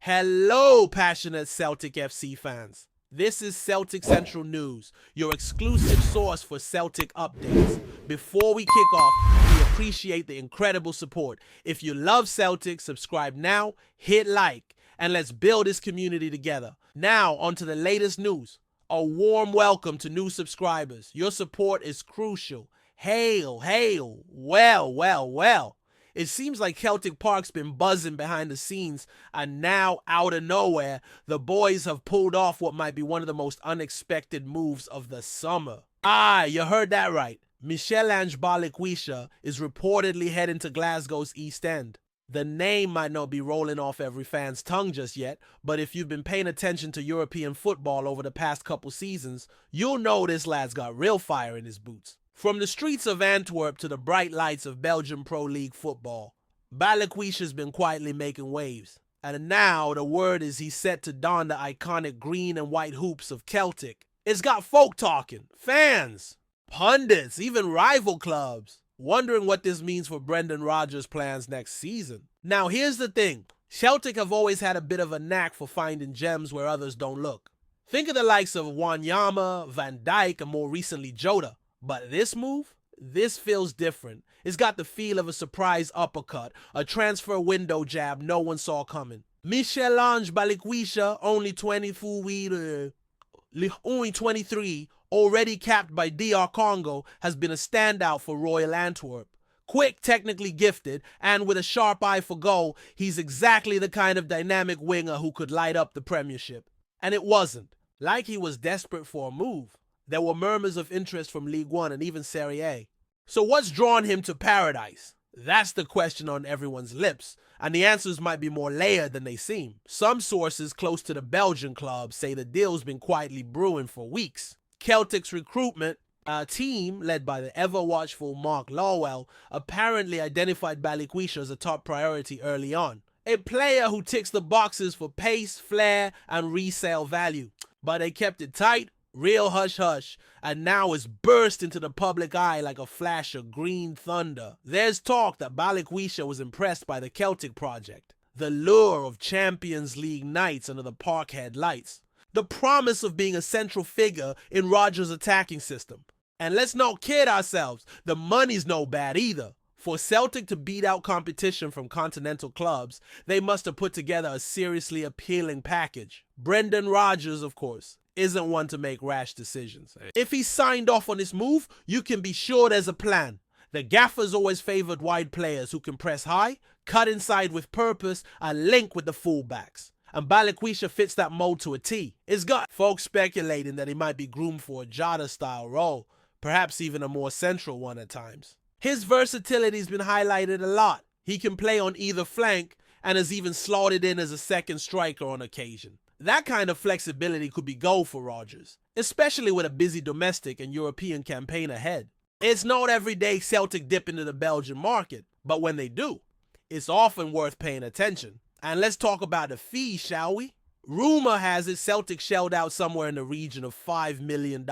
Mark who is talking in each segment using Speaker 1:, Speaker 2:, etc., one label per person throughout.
Speaker 1: Hello, passionate Celtic FC fans. This is Celtic Central News, your exclusive source for Celtic updates. Before we kick off, we appreciate the incredible support. If you love Celtic, subscribe now, hit like, and let's build this community together. Now, on to the latest news. A warm welcome to new subscribers. Your support is crucial. Hail, hail, well. It seems like Celtic Park's been buzzing behind the scenes, and now, out of nowhere, the boys have pulled off what might be one of the most unexpected moves of the summer. You heard that right. MICHEL-ANGE BALIKWISHA is reportedly heading to Glasgow's East End. The name might not be rolling off every fan's tongue just yet, but if you've been paying attention to European football over the past couple seasons, you'll know this lad's got real fire in his boots. From the streets of Antwerp to the bright lights of Belgian Pro League football, Balikwisha's been quietly making waves. And now the word is he's set to don the iconic green and white hoops of Celtic. It's got folk talking, fans, pundits, even rival clubs, wondering what this means for Brendan Rodgers' plans next season. Now here's the thing, Celtic have always had a bit of a knack for finding gems where others don't look. Think of the likes of Wanyama, Van Dijk, and more recently Jota. But this move? This feels different. It's got the feel of a surprise uppercut, a transfer window jab no one saw coming. MICHEL-ANGE BALIKWISHA, only 23, already capped by DR Congo, has been a standout for Royal Antwerp. Quick, technically gifted, and with a sharp eye for goal, he's exactly the kind of dynamic winger who could light up the Premiership. And it wasn't like he was desperate for a move. There were murmurs of interest from League One and even Serie A. So what's drawn him to paradise? That's the question on everyone's lips, and the answers might be more layered than they seem. Some sources close to the Belgian club say the deal's been quietly brewing for weeks. Celtic's recruitment team, led by the ever-watchful Mark Lawwell, apparently identified Balikwisha as a top priority early on. A player who ticks the boxes for pace, flair, and resale value. But they kept it tight, real hush-hush, and now it's burst into the public eye like a flash of green thunder. There's talk that Balikwisha was impressed by the Celtic project, the lure of Champions League nights under the Parkhead lights, the promise of being a central figure in Rodgers' attacking system. And let's not kid ourselves, the money's no bad either. For Celtic to beat out competition from continental clubs, they must have put together a seriously appealing package. Brendan Rodgers, of course, isn't one to make rash decisions. If he signed off on this move, you can be sure there's a plan. The Gaffer's always favored wide players who can press high, cut inside with purpose, and link with the fullbacks. And Balikwisha fits that mold to a T. It's got folks speculating that he might be groomed for a Jota-style role, perhaps even a more central one at times. His versatility's been highlighted a lot. He can play on either flank and has even slotted in as a second striker on occasion. That kind of flexibility could be gold for Rodgers, especially with a busy domestic and European campaign ahead. It's not every day Celtic dip into the Belgian market, but when they do, it's often worth paying attention. And let's talk about the fee, shall we? Rumor has it Celtic shelled out somewhere in the region of $5 million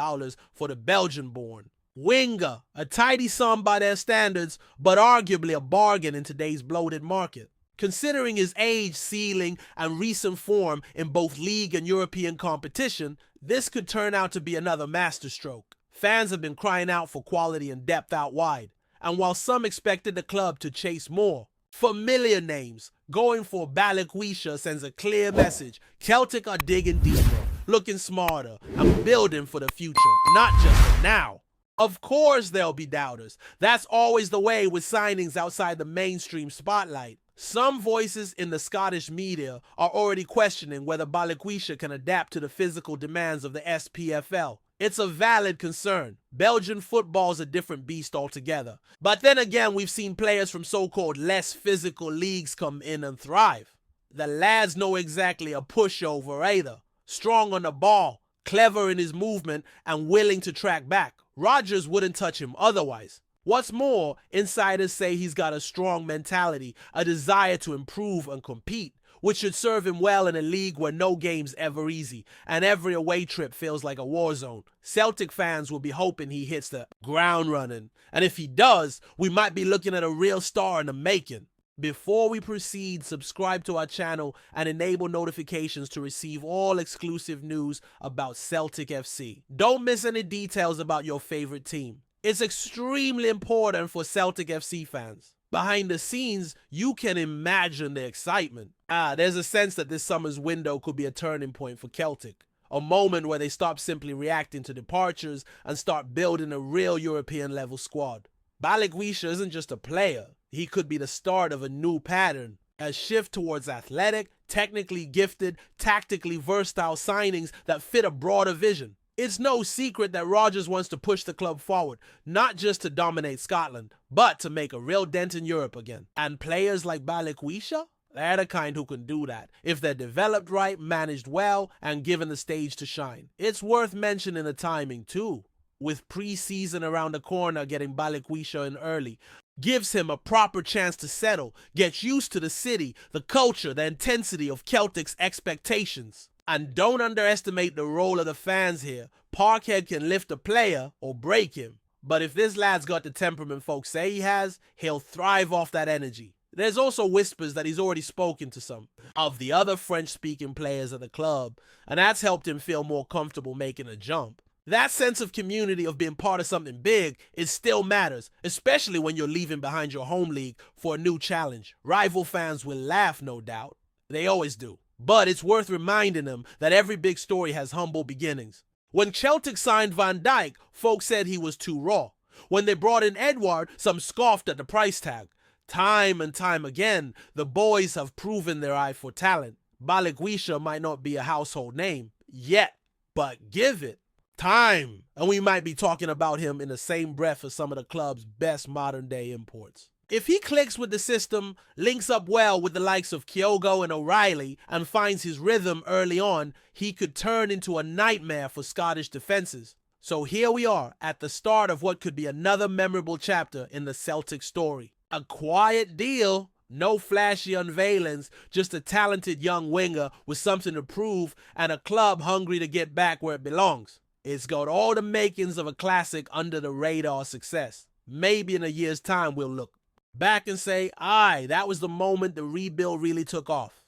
Speaker 1: for the Belgian-born winger, a tidy sum by their standards, but arguably a bargain in today's bloated market. Considering his age, ceiling, and recent form in both league and European competition, this could turn out to be another masterstroke. Fans have been crying out for quality and depth out wide, and while some expected the club to chase more, familiar names going for Balikwisha sends a clear message. Celtic are digging deeper, looking smarter, and building for the future, not just for now. Of course there'll be doubters. That's always the way with signings outside the mainstream spotlight. Some voices in the Scottish media are already questioning whether Balikwisha can adapt to the physical demands of the SPFL. It's a valid concern. Belgian football's a different beast altogether. But then again, we've seen players from so-called less physical leagues come in and thrive. The lad's no exactly a pushover either. Strong on the ball, clever in his movement, and willing to track back. Rodgers wouldn't touch him otherwise. What's more, insiders say he's got a strong mentality, a desire to improve and compete, which should serve him well in a league where no game's ever easy, and every away trip feels like a war zone. Celtic fans will be hoping he hits the ground running, and if he does, we might be looking at a real star in the making. Before we proceed, subscribe to our channel and enable notifications to receive all exclusive news about Celtic FC. Don't miss any details about your favorite team. It's extremely important for Celtic FC fans. Behind the scenes, you can imagine the excitement. There's a sense that this summer's window could be a turning point for Celtic. A moment where they stop simply reacting to departures and start building a real European-level squad. BALIKWISHA isn't just a player. He could be the start of a new pattern, a shift towards athletic, technically gifted, tactically versatile signings that fit a broader vision. It's no secret that Rodgers wants to push the club forward, not just to dominate Scotland, but to make a real dent in Europe again. And players like BALIKWISHA, they're the kind who can do that, if they're developed right, managed well, and given the stage to shine. It's worth mentioning the timing too. With pre-season around the corner, getting BALIKWISHA in early gives him a proper chance to settle, get used to the city, the culture, the intensity of Celtic's expectations. And don't underestimate the role of the fans here. Parkhead can lift a player or break him. But if this lad's got the temperament folks say he has, he'll thrive off that energy. There's also whispers that he's already spoken to some of the other French-speaking players at the club, and that's helped him feel more comfortable making a jump. That sense of community, of being part of something big, it still matters, especially when you're leaving behind your home league for a new challenge. Rival fans will laugh, no doubt. They always do. But it's worth reminding them that every big story has humble beginnings. When Celtic signed Van Dijk, folks said he was too raw. When they brought in Edouard, some scoffed at the price tag. Time and time again, the boys have proven their eye for talent. BALIKWISHA might not be a household name yet, but give it time, and we might be talking about him in the same breath as some of the club's best modern-day imports. If he clicks with the system, links up well with the likes of Kyogo and O'Reilly, and finds his rhythm early on, he could turn into a nightmare for Scottish defenses. So here we are, at the start of what could be another memorable chapter in the Celtic story. A quiet deal, no flashy unveilings, just a talented young winger with something to prove and a club hungry to get back where it belongs. It's got all the makings of a classic under-the-radar success. Maybe in a year's time we'll look back and say, aye, that was the moment the rebuild really took off.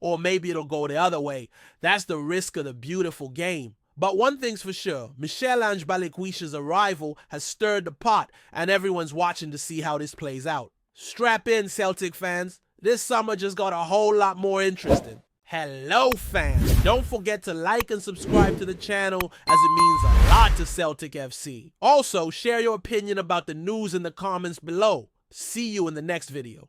Speaker 1: Or maybe it'll go the other way. That's the risk of the beautiful game. But one thing's for sure, MICHEL-ANGE BALIKWISHA's arrival has stirred the pot, and everyone's watching to see how this plays out. Strap in, Celtic fans. This summer just got a whole lot more interesting. Hello fans, don't forget to like and subscribe to the channel as it means a lot to Celtic FC. Also, share your opinion about the news in the comments below. See you in the next video.